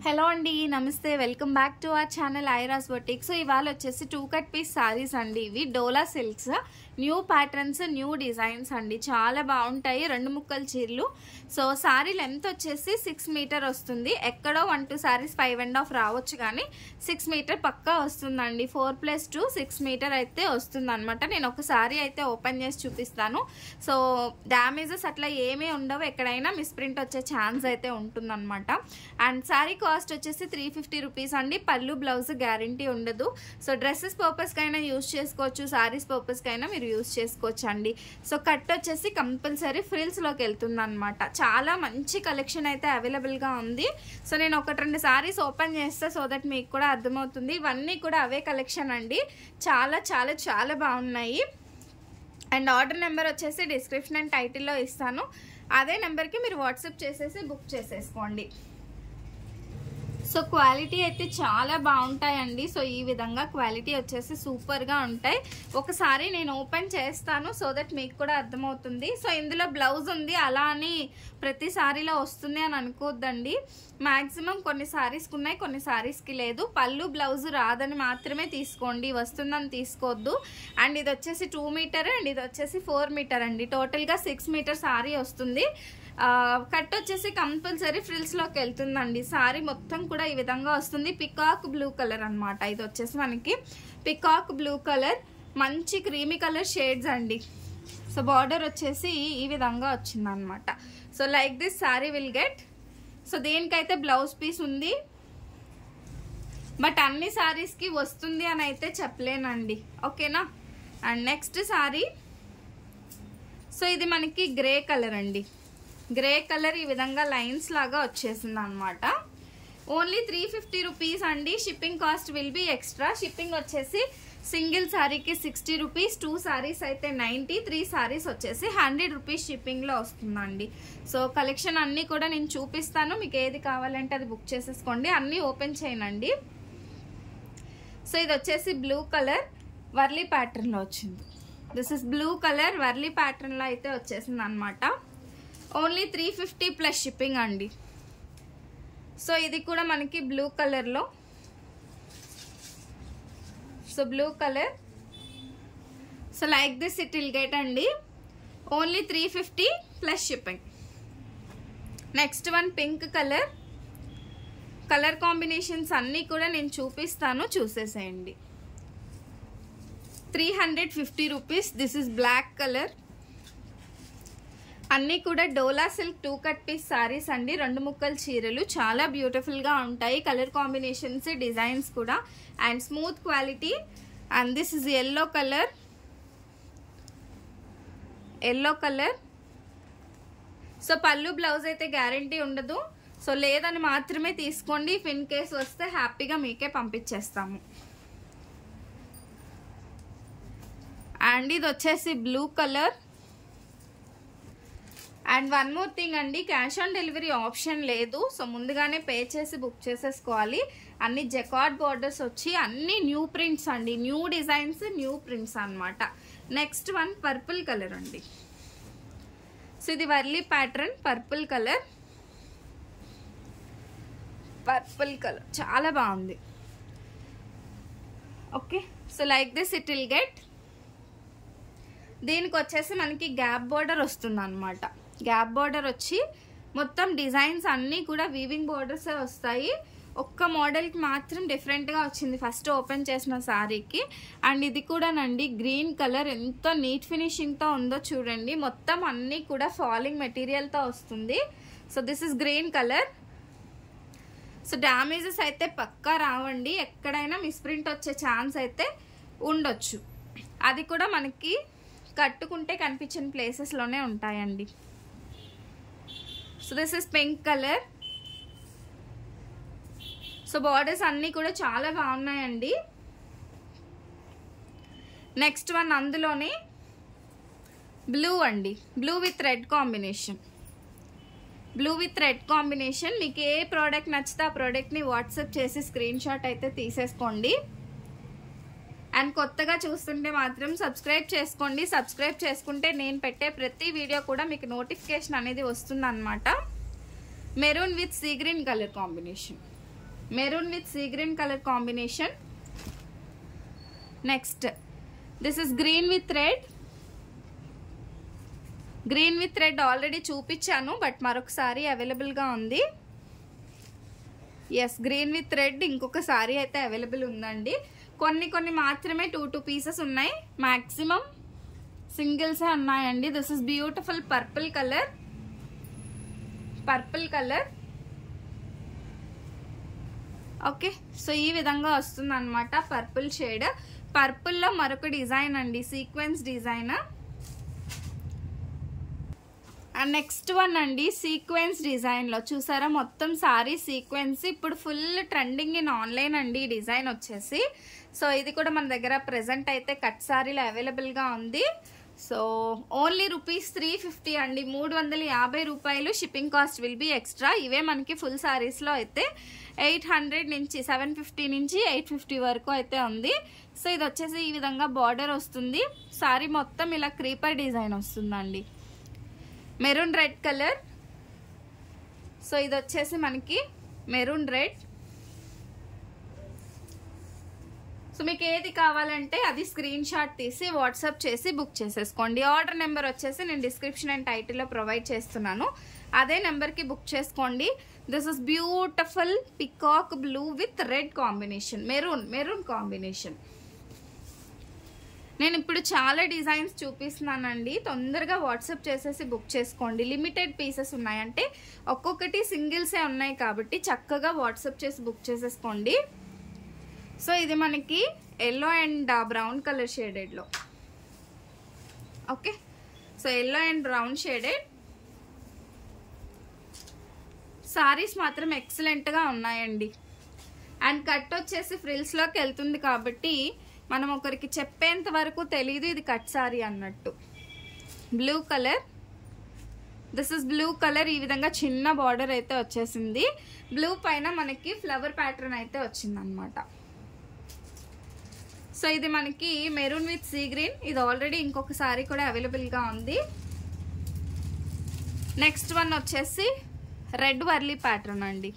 Hello అండి, నమస్తే. Welcome back to our channel ఐరాస్ బొటిక్. సో ఇవాళ వచ్చేసి 2 కట్ పీస్ సారీస్ అండి. ఇవి డోలా silks, new patterns, new designs అండి. చాలా బాగుంటాయి. 2 ముక్కల చీరలు. సో సారీ లెంత్ వచ్చేసి 6 మీటర్ వస్తుంది. ఎక్కడో 1-2 సారీస్ 5.5 రావచ్చు, కానీ 6 మీటర్ పక్కా వస్తుందండి. 4+2 6 మీటర్ అయితే వస్తుంది అనమాట. నేను ఒక సారీ అయితే ఓపెన్ చేసి చూపిస్తాను. సో డ్యామేజెస్ అట్లా ఏమీ ఉండవు. ఎక్కడైనా మిస్ప్రింట్ వచ్చే ఛాన్స్ అయితే ఉంటుందన్నమాట. అండ్ సారీ కాస్ట్ వచ్చేసి 350 రూపీస్ అండి. పళ్ళు బ్లౌజ్ గ్యారంటీ ఉండదు. సో డ్రెస్సెస్ పర్పస్ కైనా యూజ్ చేసుకోవచ్చు, సారీస్ పర్పస్ కైనా మీరు యూజ్ చేసుకోవచ్చు అండి. సో కట్ వచ్చేసి కంపల్సరీ ఫ్రిల్స్ లోకి వెళ్తుంది అనమాట. చాలా మంచి కలెక్షన్ అయితే అవైలబుల్ గా ఉంది. సో నేను 1-2 సారీస్ ఓపెన్ చేస్తా, సో దట్ మీకు కూడా అర్థమవుతుంది. ఇవన్నీ కూడా అవే కలెక్షన్ అండి. చాలా చాలా చాలా బాగున్నాయి. అండ్ ఆర్డర్ నెంబర్ వచ్చేసి డిస్క్రిప్షన్ అండ్ టైటిల్లో ఇస్తాను. అదే నెంబర్కి మీరు వాట్సాప్ చేసేసి బుక్ చేసేసుకోండి. సో క్వాలిటీ అయితే చాలా బాగుంటాయండి. సో ఈ విధంగా క్వాలిటీ వచ్చేసి సూపర్గా ఉంటాయి. ఒకసారి నేను ఓపెన్ చేస్తాను, సో దట్ మీకు కూడా అర్థమవుతుంది. సో ఇందులో బ్లౌజ్ ఉంది, అలా అని ప్రతి సారీలో వస్తుంది అని అనుకోవద్దండి. మ్యాక్సిమం కొన్ని సారీస్కి ఉన్నాయి, కొన్ని సారీస్కి లేదు. పళ్ళు బ్లౌజ్ రాదని మాత్రమే తీసుకోండి, వస్తుందని తీసుకోవద్దు. అండ్ ఇది వచ్చేసి 2 మీటర్ అండ్ ఇది వచ్చేసి 4 మీటర్ అండి. టోటల్గా 6 మీటర్ సారీ వస్తుంది. కట్ వచ్చేసి కంపల్సరీ ఫ్రిల్స్ లోకి వెళ్తుందండి. సారీ మొత్తం కూడా ఈ విధంగా వస్తుంది. పికాక్ బ్లూ కలర్ అనమాట. ఇది వచ్చేసి మనకి పికాక్ బ్లూ కలర్, మంచి క్రీమీ కలర్ షేడ్స్ అండి. సో బార్డర్ వచ్చేసి ఈ విధంగా వచ్చింది అనమాట. So like this sorry will get. So దీనికైతే బ్లౌజ్ పీస్ ఉంది, బట్ అన్ని సారీస్కి వస్తుంది అని అయితే చెప్పలేనండి. ఓకేనా. అండ్ నెక్స్ట్ సారీ, సో ఇది మనకి గ్రే కలర్ అండి. గ్రే కలర్ ఈ విధంగా లైన్స్ లాగా వచ్చేసింది అనమాట. ఓన్లీ 350 రూపీస్ అండి. Shipping cost will be extra. Shipping వచ్చేసి సింగిల్ సారీకి 60 రూపీస్, 2 సారీస్ అయితే 90, 3 సారీస్ వచ్చేసి 100 రూపీస్ షిప్పింగ్లో వస్తుందండి. సో కలెక్షన్ అన్నీ కూడా నేను చూపిస్తాను. మీకు ఏది కావాలంటే అది బుక్ చేసేసుకోండి. అన్నీ ఓపెన్ చేయనండి. సో ఇది వచ్చేసి బ్లూ కలర్ వర్లీ ప్యాటర్న్లో వచ్చింది. This is blue colour Warli ప్యాటర్న్లో అయితే వచ్చేసింది అనమాట. ఓన్లీ 350 ప్లస్ షిప్పింగ్ అండి. సో ఇది కూడా మనకి బ్లూ కలర్లో, so blue colour. So like this it will get అండి. Only 350 plus shipping. Next one pink colour. Colour combinations అన్నీ కూడా నేను చూపిస్తాను, చూసేసేయండి. 350 rupees. This is black colour. అన్నీ కూడా డోలా సిల్క్ 2 కట్ పీస్ సారీస్ అండి. 2 ముక్కల చీరలు చాలా బ్యూటిఫుల్గా ఉంటాయి. కలర్ కాంబినేషన్స్, డిజైన్స్ కూడా, and smooth quality. And this is yellow colour. Yellow colour. So పళ్ళు బ్లౌజ్ అయితే గ్యారంటీ ఉండదు. సో లేదని మాత్రమే తీసుకోండి. ఇఫ్ ఇన్ కేస్ వస్తే హ్యాపీగా మీకే పంపించేస్తాము. అండ్ ఇది వచ్చేసి blue colour. And one more thing అండి, క్యాష్ ఆన్ డెలివరీ ఆప్షన్ లేదు. సో ముందుగానే పే చేసి బుక్ చేసేసుకోవాలి. అన్ని జకార్డ్ బార్డర్స్ వచ్చి అన్ని న్యూ ప్రింట్స్ అండి. న్యూ డిజైన్స్, న్యూ ప్రింట్స్ అనమాట. నెక్స్ట్ వన్ పర్పుల్ కలర్ అండి. సో ఇది Warli pattern, purple colour. Purple colour చాలా బాగుంది. Okay. So like this it will get. దీనికి వచ్చేసి మనకి గ్యాప్ బార్డర్ వస్తుంది అనమాట. గ్యాప్ బార్డర్ వచ్చి మొత్తం డిజైన్స్ అన్నీ కూడా వీవింగ్ బార్డర్స్ వస్తాయి. ఒక్క మోడల్కి మాత్రం డిఫరెంట్గా వచ్చింది ఫస్ట్ ఓపెన్ చేసిన సారీకి. అండ్ ఇది కూడానండి గ్రీన్ కలర్, ఎంత నీట్ ఫినిషింగ్తో ఉందో చూడండి. మొత్తం అన్నీ కూడా ఫాలింగ్ మెటీరియల్తో వస్తుంది. So this is green colour. So damages అయితే పక్కా రావండి. ఎక్కడైనా మిస్ప్రింట్ వచ్చే ఛాన్స్ అయితే ఉండొచ్చు. అది కూడా మనకి కట్టుకుంటే కనిపించిన ప్లేసెస్లోనే ఉంటాయండి. So this is pink colour. So borders అన్నీ కూడా చాలా బాగున్నాయండి. నెక్స్ట్ వన్ అందులోనే బ్లూ అండి. Blue with red combination. Blue with red combination. మీకు ఏ ప్రోడక్ట్ నచ్చితే ఆ ప్రోడక్ట్ని వాట్సాప్ చేసి స్క్రీన్ షాట్ అయితే తీసేసుకోండి. అండ్ కొత్తగా చూస్తుంటే మాత్రం సబ్స్క్రైబ్ చేసుకోండి. సబ్స్క్రైబ్ చేసుకుంటే నేను పెట్టే ప్రతి వీడియో కూడా మీకు నోటిఫికేషన్ అనేది వస్తుంది అన్నమాట. Maroon with sea green colour combination. Maroon with sea green colour combination. Next this is green with red. Green with red already చూపించాను, బట్ మరొకసారి అవైలబుల్గా ఉంది. ఎస్, గ్రీన్ విత్ రెడ్ ఇంకొక సారీ అయితే అవైలబుల్ ఉందండి. కొన్ని మాత్రమే 2 పీసెస్ ఉన్నాయి, మ్యాక్సిమం సింగిల్సే ఉన్నాయండి. This is beautiful purple colour. Okay, so ఈ విధంగా వస్తుంది అనమాట పర్పుల్ షేడ్. పర్పుల్లో మరొక డిజైన్ అండి, sequence design. And next one అండి, సీక్వెన్స్ డిజైన్లో చూసారా మొత్తం సారీ సీక్వెన్స్. ఇప్పుడు ఫుల్ ట్రెండింగ్ ఇన్ ఆన్లైన్ అండి ఈ డిజైన్ వచ్చేసి. సో ఇది కూడా మన దగ్గర ప్రెజెంట్ అయితే కట్ సారీలో అవైలబుల్గా ఉంది. సో ఓన్లీ ₹350 అండి, 350 రూపాయలు. Shipping cost will be extra. ఇవే మనకి ఫుల్ సారీస్లో అయితే 800 నుంచి 750 నుంచి 850 వరకు అయితే ఉంది. సో ఇది వచ్చేసి ఈ విధంగా బార్డర్ వస్తుంది. సారీ మొత్తం ఇలా క్రీపర్ డిజైన్ వస్తుందండి, మెరూన్ రెడ్ కలర్. సో ఇది వచ్చేసి మనకి మెరూన్ రెడ్. సో మీకు ఏది కావాలంటే అది స్క్రీన్ షాట్ తీసి వాట్సాప్ చేసి బుక్ చేసేసుకోండి. ఆర్డర్ నెంబర్ వచ్చేసి నేను డిస్క్రిప్షన్ అండ్ టైటిల్లో ప్రొవైడ్ చేస్తున్నాను, అదే నెంబర్కి బుక్ చేసుకోండి. This is beautiful peacock blue with red combination, maroon combination. నేను ఇప్పుడు చాలా డిజైన్స్ చూపిస్తున్నానండి, తొందరగా వాట్సాప్ చేసేసి బుక్ చేసుకోండి. లిమిటెడ్ పీసెస్ ఉన్నాయంటే ఒక్కొక్కటి సింగిల్సే ఉన్నాయి కాబట్టి చక్కగా వాట్సాప్ చేసి బుక్ చేసేసుకోండి. సో ఇది మనకి ఎల్లో అండ్ బ్రౌన్ కలర్ షేడెడ్లో. Okay, so yellow and brown shaded saris మాత్రం ఎక్సలెంట్గా ఉన్నాయండి. అండ్ కట్ వచ్చేసి ఫ్రిల్స్లోకి వెళ్తుంది కాబట్టి మనం ఒకరికి చెప్పేంత వరకు తెలీదు ఇది కట్ సారీ అన్నట్టు. Blue colour, this is blue colour. ఈ విధంగా చిన్న బార్డర్ అయితే వచ్చేసింది. బ్లూ పైన మనకి ఫ్లవర్ ప్యాటర్న్ అయితే వచ్చిందనమాట. సో ఇది మనకి మెరూన్ విత్ సీ గ్రీన్. ఇది ఆల్రెడీ ఇంకొక సారీ కూడా అవైలబుల్గా ఉంది. నెక్స్ట్ వన్ వచ్చేసి రెడ్ వర్లీ ప్యాటర్న్ అండి.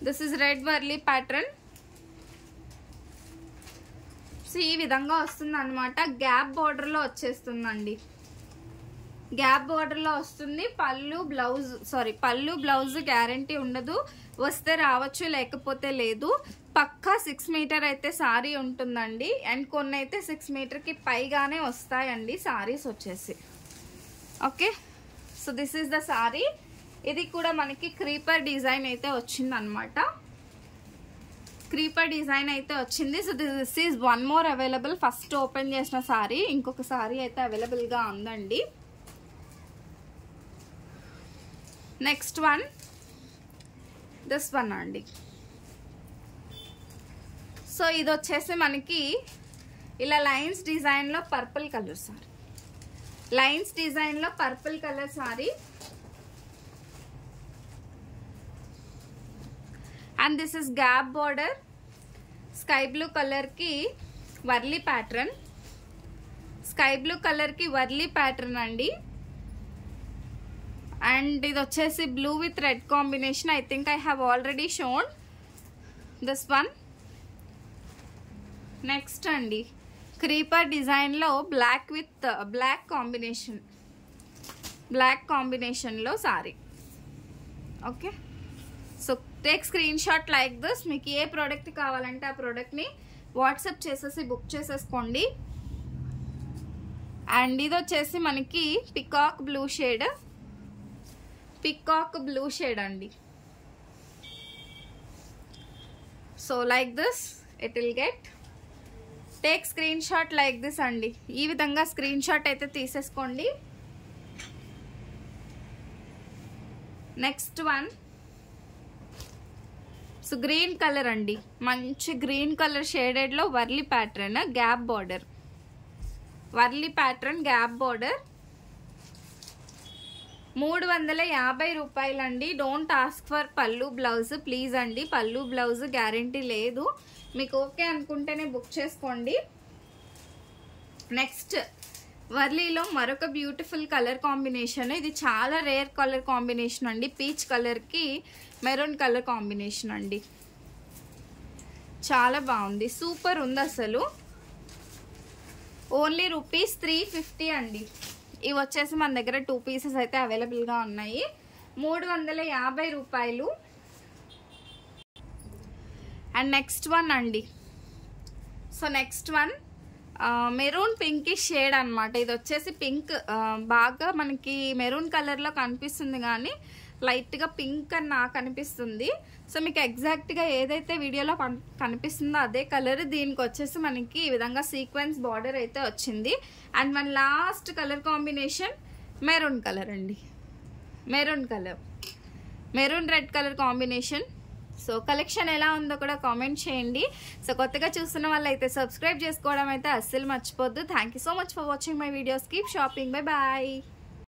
This is red Warli pattern. So ఈ విధంగా వస్తుంది అనమాట. గ్యాప్ బార్డర్లో వచ్చేస్తుందండి, గ్యాప్ బార్డర్లో వస్తుంది. పళ్ళు బ్లౌజ్ గ్యారంటీ ఉండదు, వస్తే రావచ్చు లేకపోతే లేదు. పక్కా 6 మీటర్ అయితే సారీ ఉంటుందండి. అండ్ కొన్ని అయితే 6 మీటర్కి పైగానే వస్తాయండి సారీస్ వచ్చేసి. Okay, so this is the sorry. ఇది కూడా మనకి క్రీపర్ డిజైన్ అయితే వచ్చిందనమాట, క్రీపర్ డిజైన్ అయితే వచ్చింది. So this is one more available. First open చేసిన సారీ, ఇంకొక సారీ అయితే అవైలబుల్గా ఉందండి. నెక్స్ట్ వన్ దిస్ వన్ అండి. సో ఇది వచ్చేసి మనకి ఇలా లైన్స్ డిజైన్లో పర్పుల్ కలర్ సారీ, లైన్స్ డిజైన్లో purple colour sorry. And this is gap border. Sky blue కలర్కి వర్లీ ప్యాటర్న్, స్కై బ్లూ కలర్కి వర్లీ ప్యాటర్న్ అండి. అండ్ ఇది వచ్చేసి blue with red combination. I think I have already shown this one. Next అండి creeper డిజైన్లో black with black combination, black కాంబినేషన్లో sari. Okay, so take screenshot like this. మీకు ఏ product కావాలంటే ఆ ప్రోడక్ట్ని వాట్సాప్ చేసేసి బుక్ చేసేసుకోండి. అండ్ ఇది వచ్చేసి మనకి peacock blue shade, peacock blue shade అండి. So like this it will get. Take screenshot like this అండి. ఈ విధంగా స్క్రీన్ షాట్ అయితే తీసేసుకోండి. Next one, so green colour అండి, మంచి గ్రీన్ కలర్ షేడెడ్లో Warli pattern, gap border, Warli pattern gap border. 350 రూపాయలండి. Don't ask for pallu blouse please అండి, పళ్ళు బ్లౌజ్ గ్యారంటీ లేదు. మీకు ఓకే అనుకుంటేనే బుక్ చేసుకోండి. నెక్స్ట్ వర్లీలో మరొక బ్యూటిఫుల్ కలర్ కాంబినేషన్. ఇది చాలా రేర్ కలర్ కాంబినేషన్ అండి. పీచ్ కలర్కి మెరూన్ కలర్ కాంబినేషన్ అండి. చాలా బాగుంది, సూపర్ ఉంది అసలు. ఓన్లీ ₹350 అండి. ఇవి వచ్చేసి మన దగ్గర 2 పీసెస్ అయితే అవైలబుల్గా ఉన్నాయి. 350 రూపాయలు. అండ్ నెక్స్ట్ వన్ అండి. So next one maroon pinkish shade అనమాట. ఇది వచ్చేసి పింక్, బాగా మనకి మెరూన్ కలర్లో కనిపిస్తుంది కానీ లైట్గా పింక్ అని నాకు అనిపిస్తుంది. సో మీకు ఎగ్జాక్ట్గా ఏదైతే వీడియోలో కనిపిస్తుందో అదే కలర్. దీనికి వచ్చేసి మనకి ఈ విధంగా సీక్వెన్స్ బార్డర్ అయితే వచ్చింది. అండ్ మన last colour combination maroon colour అండి. Maroon colour, maroon red colour combination. So collection ఎలా ఉందో కూడా కామెంట్ చేయండి. సో కొత్తగా చూస్తున్న వాళ్ళైతే సబ్స్క్రైబ్ చేసుకోవడం అయితే అస్సలు మర్చిపోద్దు. Thank you so much for watching my videos. Keep shopping. Bye bye.